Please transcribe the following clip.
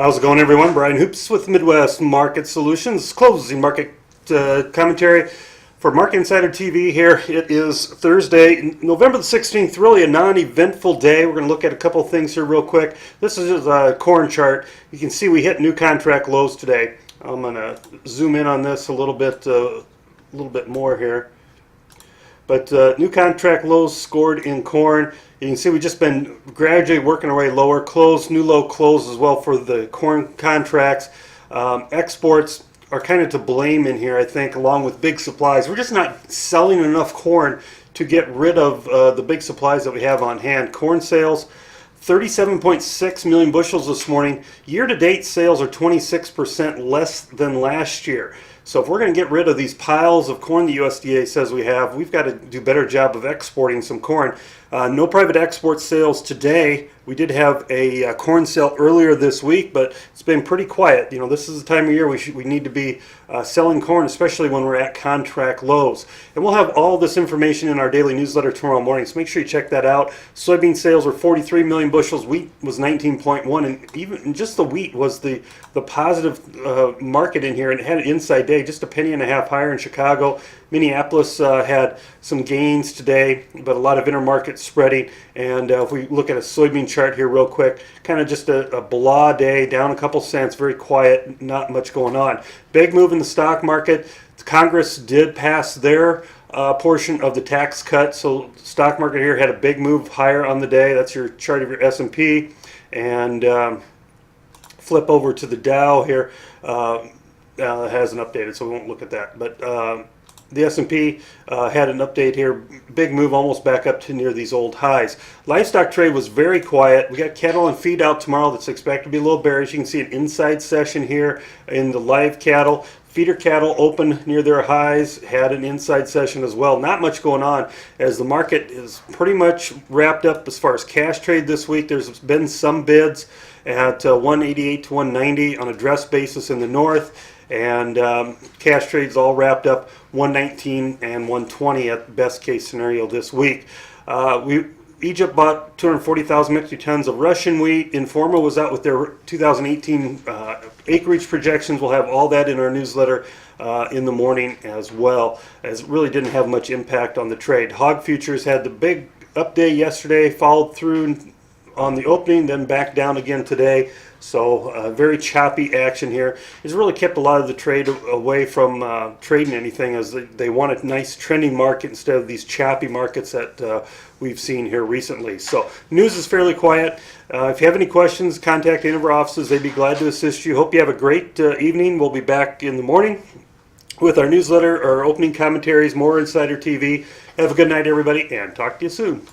How's it going, everyone? Brian Hoops with Midwest Market Solutions. Closing market commentary for Market Insider TV here. It is Thursday, November the 16th, really a non-eventful day. We're going to look at a couple things here real quick. This is a corn chart. You can see we hit new contract lows today. I'm going to zoom in on this a little bit more here. But new contract lows scored in corn. You can see we've just been gradually working our way lower. New low close as well for the corn contracts. Exports are kind of to blame in here, I think, along with big supplies. We're just not selling enough corn to get rid of the big supplies that we have on hand. Corn sales, 37.6 million bushels this morning. Year-to-date sales are 26% less than last year. So if we're going to get rid of these piles of corn the USDA says we've got to do a better job of exporting some corn. No private export sales today. We did have a corn sale earlier this week, but it's been pretty quiet. You know, this is the time of year we need to be selling corn, especially when we're at contract lows. And we'll have all this information in our daily newsletter tomorrow morning, so make sure you check that out. Soybean sales were 43 million bushels. Wheat was 19.1, and even just the wheat was the positive market in here, and it had an inside day, just a penny and a half higher in Chicago. Minneapolis had some gains today, but a lot of intermarket spreading. And if we look at a soybean chart here real quick, kind of just a blah day, down a couple cents, very quiet, not much going on. Big move in the stock market. Congress did pass their portion of the tax cut, so stock market here had a big move higher on the day. That's your chart of your S&P. And flip over to the Dow here. It hasn't updated, so we won't look at that. But the S&P had an update here. Big move almost back up to near these old highs. Livestock trade was very quiet. We got cattle and feed out tomorrow that's expected to be a little bearish. You can see an inside session here in the live cattle. Feeder cattle open near their highs, had an inside session as well. Not much going on as the market is pretty much wrapped up as far as cash trade this week. There's been some bids at 188 to 190 on a dress basis in the north. And cash trades all wrapped up 119 and 120 at best case scenario this week. Egypt bought 240,000 metric tons of Russian wheat. Informa was out with their 2018 acreage projections. We'll have all that in our newsletter in the morning as well, as it really didn't have much impact on the trade. Hog futures had the big up day yesterday, followed through on the opening, then back down again today. So very choppy action here. It's really kept a lot of the trade away from trading anything, as they want a nice trending market instead of these choppy markets that we've seen here recently. So news is fairly quiet. If you have any questions, contact any of our offices. They'd be glad to assist you. Hope you have a great evening. We'll be back in the morning with our newsletter, our opening commentaries, more Insider TV. Have a good night, everybody, and talk to you soon.